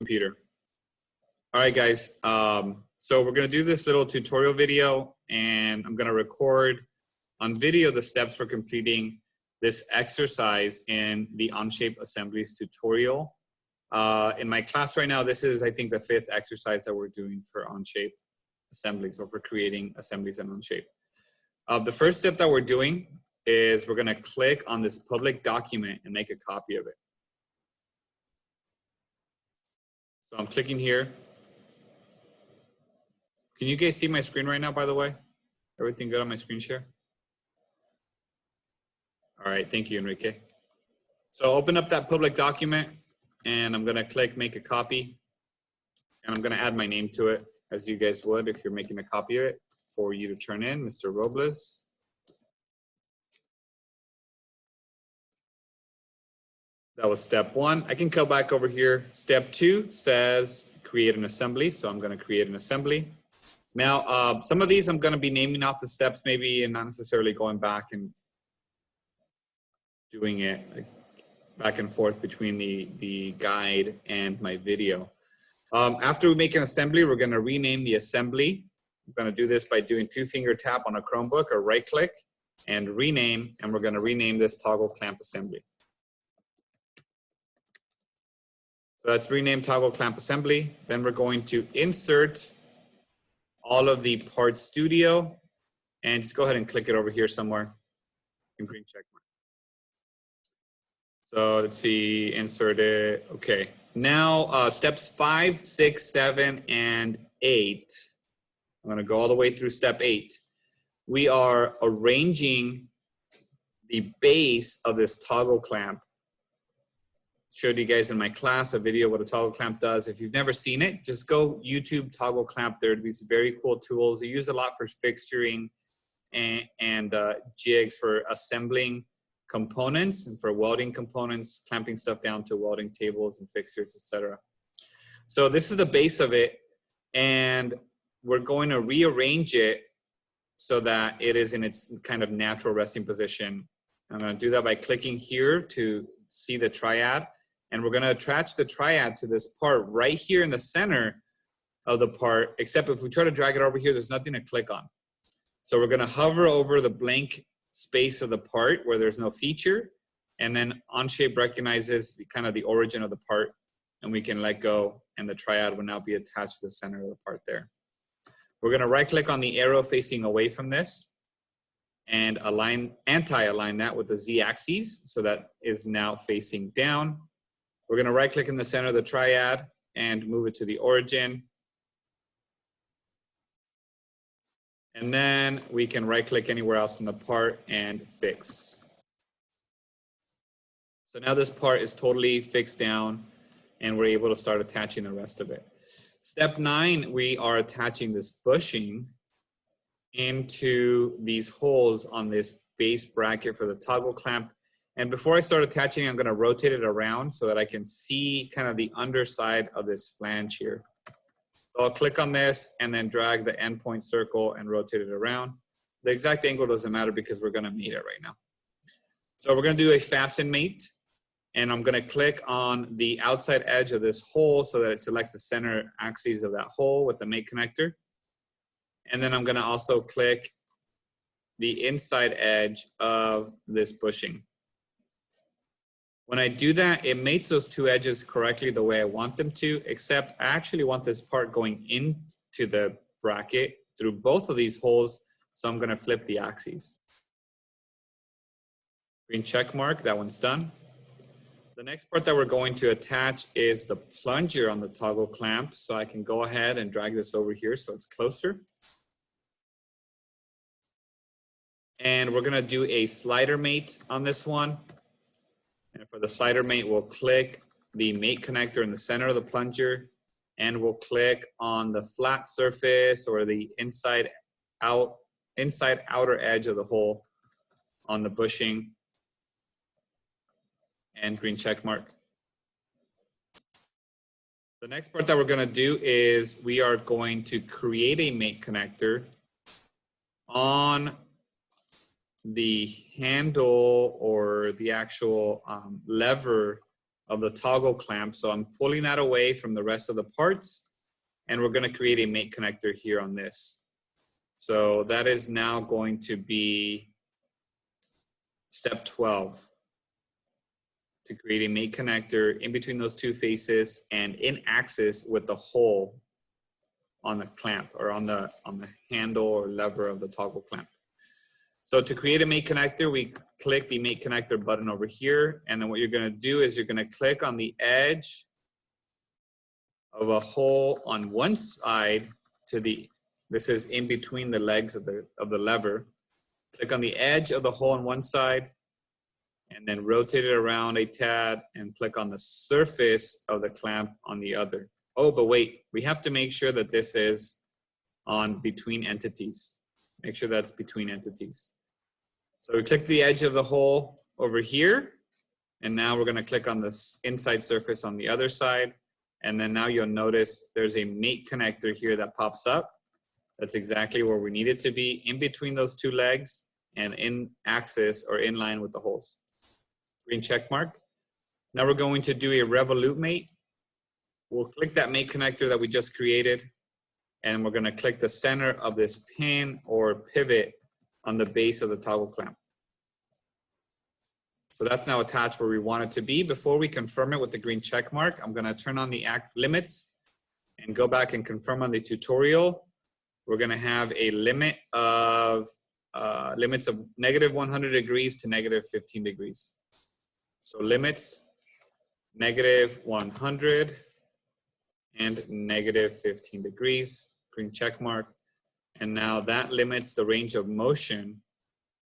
computer. All right, guys. So we're going to do this little tutorial video, and I'm going to record on video the steps for completing this exercise in the Onshape Assemblies tutorial. In my class right now, this is, I think, the 5th exercise that we're doing for Onshape Assemblies, or for creating assemblies in Onshape. The first step that we're doing is we're going to click on this public document and make a copy of it. So I'm clicking here. Can you guys see my screen right now, by the way? Everything good on my screen share? All right, thank you, Enrique. So open up that public document, and I'm gonna click make a copy, and I'm gonna add my name to it, as you guys would if you're making a copy of it for you to turn in, Mr. Robles. That was step 1. I can go back over here. Step 2 says create an assembly, so I'm gonna create an assembly. Now, some of these I'm gonna be naming off the steps maybe, and not necessarily going back and doing it like back and forth between the guide and my video. After we make an assembly, we're gonna rename the assembly. I'm gonna do this by doing 2-finger tap on a Chromebook or right click and rename, and we're gonna rename this toggle clamp assembly. So that's rename toggle clamp assembly. Then we're going to insert all of the Part Studio, and just go ahead and click it over here somewhere in green check mark. So let's see, insert it. Okay. Now steps 5, 6, 7, and 8. I'm going to go all the way through step 8. We are arranging the base of this toggle clamp. Showed you guys in my class a video what a toggle clamp does. If you've never seen it, just go YouTube toggle clamp. There are these very cool tools. They use a lot for fixturing and jigs for assembling components and for welding components, clamping stuff down to welding tables and fixtures, etc. So this is the base of it, and we're going to rearrange it so that it is in its kind of natural resting position. I'm going to do that by clicking here to see the triad, and we're going to attach the triad to this part right here in the center of the part, except if we try to drag it over here, there's nothing to click on. So we're going to hover over the blank space of the part where there's no feature, and then Onshape recognizes the kind of the origin of the part, and we can let go, and the triad will now be attached to the center of the part there. We're going to right click on the arrow facing away from this and anti-align that with the z-axis, so that is now facing down. We're going to right click in the center of the triad and move it to the origin. And then we can right click anywhere else in the part and fix. So now this part is totally fixed down, and we're able to start attaching the rest of it. Step 9, we are attaching this bushing into these holes on this base bracket for the toggle clamp. And before I start attaching, I'm going to rotate it around so that I can see kind of the underside of this flange here. So I'll click on this and then drag the endpoint circle and rotate it around. The exact angle doesn't matter because we're going to mate it right now. So we're going to do a fasten mate, and I'm going to click on the outside edge of this hole so that it selects the center axis of that hole with the mate connector. And then I'm going to also click the inside edge of this bushing. When I do that, it mates those 2 edges correctly the way I want them to, except I actually want this part going into the bracket through both of these holes, so I'm going to flip the axes. Green check mark, that one's done. The next part that we're going to attach is the plunger on the toggle clamp, so I can go ahead and drag this over here so it's closer. And we're going to do a slider mate on this one. And for the slider mate, we'll click the mate connector in the center of the plunger, and we'll click on the flat surface or the inside outer edge of the hole on the bushing, and green check mark. The next part that we're going to do is we are going to create a mate connector on the handle or the actual lever of the toggle clamp. So I'm pulling that away from the rest of the parts, and we're going to create a mate connector here on this. So that is now going to be step 12, to create a mate connector in between those two faces and in axis with the hole on the clamp, or on the handle or lever of the toggle clamp. So to create a mate connector, we click the mate connector button over here, and then what you're going to do is you're going to click on the edge of a hole on one side to the, this is in between the legs of the lever. Click on the edge of the hole on one side, and then rotate it around a tad and click on the surface of the clamp on the other. Oh, but wait, we have to make sure that this is on between entities. Make sure that's between entities. So we click the edge of the hole over here, and now we're going to click on this inside surface on the other side. And then now you'll notice there's a mate connector here that pops up. That's exactly where we need it to be, in between those two legs and in axis or in line with the holes. Green check mark. Now we're going to do a revolute mate. We'll click that mate connector that we just created, and we're going to click the center of this pin or pivot on the base of the toggle clamp. So that's now attached where we want it to be. Before we confirm it with the green check mark, I'm going to turn on the limits and go back and confirm on the tutorial. We're going to have a limit of limits of negative 100 degrees to negative 15 degrees. So limits negative 100 and negative 15 degrees, green check mark. And now that limits the range of motion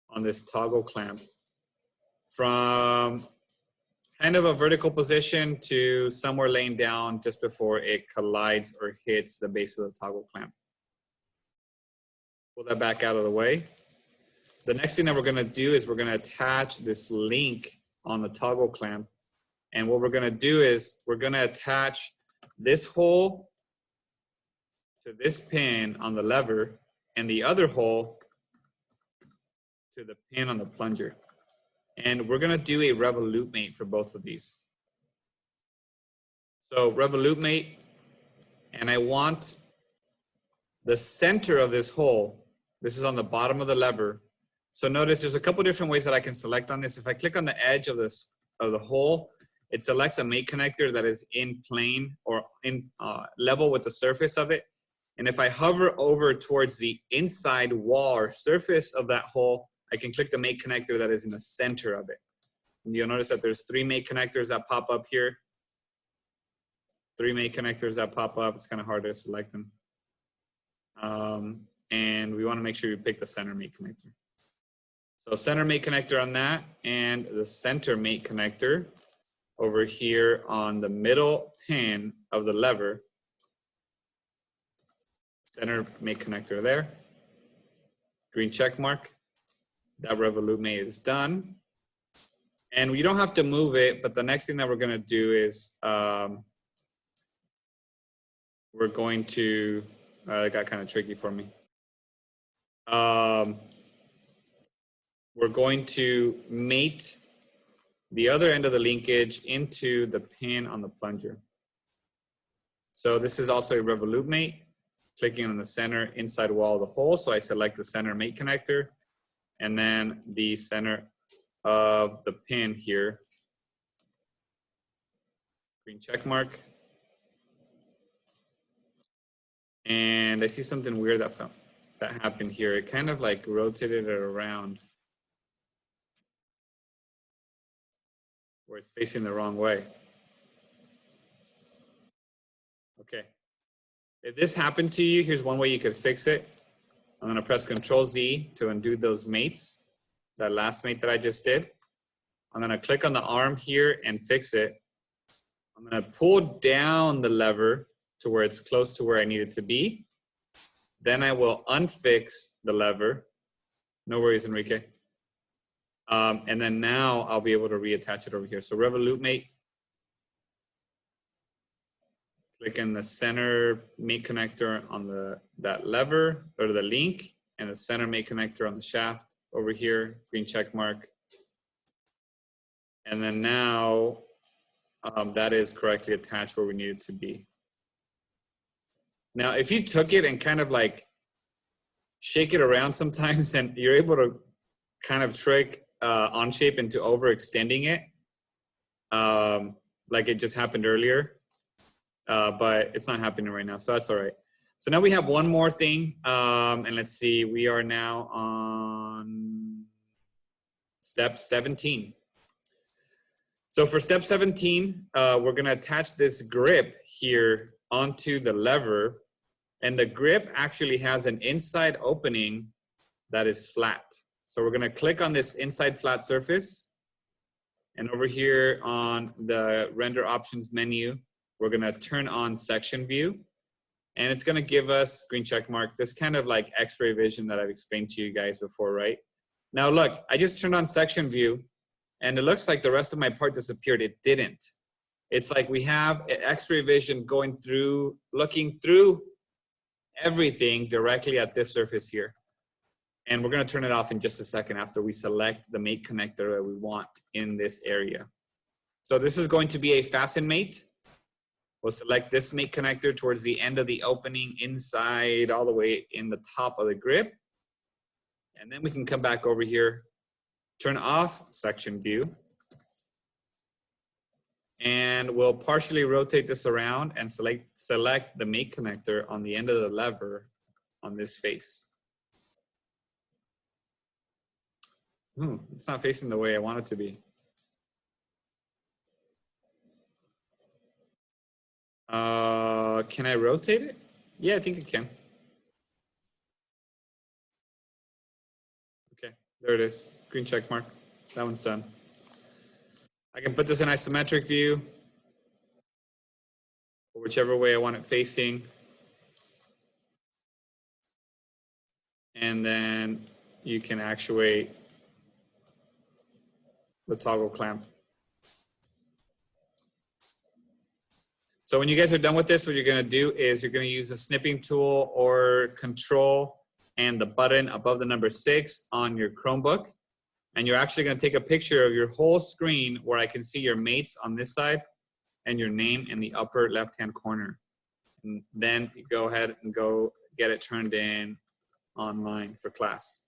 on this toggle clamp from kind of a vertical position to somewhere laying down just before it collides or hits the base of the toggle clamp. Pull that back out of the way. The next thing that we're going to do is we're going to attach this link on the toggle clamp. And what we're going to do is we're going to attach this hole to this pin on the lever and the other hole to the pin on the plunger. And we're going to do a revolute mate for both of these. So revolute mate, and I want the center of this hole. This is on the bottom of the lever. So notice there's a couple different ways that I can select on this. If I click on the edge of this of the hole, it selects a mate connector that is in plane or in level with the surface of it. And if I hover over towards the inside wall or surface of that hole, I can click the mate connector that is in the center of it. And you'll notice that there's 3 mate connectors that pop up here. 3 mate connectors that pop up. It's kind of hard to select them. And we want to make sure you pick the center mate connector. So center mate connector on that, and the center mate connector over here on the middle pin of the lever. Center mate connector there. Green check mark. That revolute mate is done. And we don't have to move it, but the next thing that we're going to do is we're going to, it got kind of tricky for me. We're going to mate the other end of the linkage into the pin on the plunger. So this is also a revolute mate. Clicking on the center inside wall of the hole. So I select the center mate connector and then the center of the pin here. Green check mark. And I see something weird that happened here. It kind of like rotated it around where it's facing the wrong way. Okay. If this happened to you, here's one way you could fix it. I'm going to press Control Z to undo those mates, that last mate that I just did. I'm going to click on the arm here and fix it. I'm going to pull down the lever to where it's close to where I need it to be. Then I will unfix the lever. No worries, Enrique. And then now I'll be able to reattach it over here. So revolute mate. Click in the center mate connector on that lever or the link, and the center mate connector on the shaft over here, green check mark. And then now that is correctly attached where we need it to be. Now, if you took it and kind of like shake it around sometimes, and you're able to kind of trick Onshape into overextending it, like it just happened earlier, but it's not happening right now, so that's all right. So now we have one more thing, and let's see, we are now on step 17. So for step 17, we're gonna attach this grip here onto the lever, and the grip actually has an inside opening that is flat. So we're gonna click on this inside flat surface, and over here on the render options menu, we're gonna turn on section view, and it's gonna give us, green check mark, this kind of like x-ray vision that I've explained to you guys before, right? Now look, I just turned on section view, and it looks like the rest of my part disappeared. It didn't. It's like we have an x-ray vision going through, looking through everything directly at this surface here. And we're gonna turn it off in just a second after we select the mate connector that we want in this area. So this is going to be a fasten mate. We'll select this mate connector towards the end of the opening, inside all the way in the top of the grip. And then we can come back over here, turn off section view, and we'll partially rotate this around and select the mate connector on the end of the lever on this face. It's not facing the way I want it to be. Can I rotate it? Yeah, I think I can. Okay, there it is. Green check mark. That one's done. I can put this in isometric view, or whichever way I want it facing. And then you can actuate the toggle clamp. So when you guys are done with this, what you're gonna do is you're gonna use a snipping tool or control and the button above the number 6 on your Chromebook. And you're actually gonna take a picture of your whole screen where I can see your mates on this side and your name in the upper left-hand corner. And then you go ahead and go get it turned in online for class.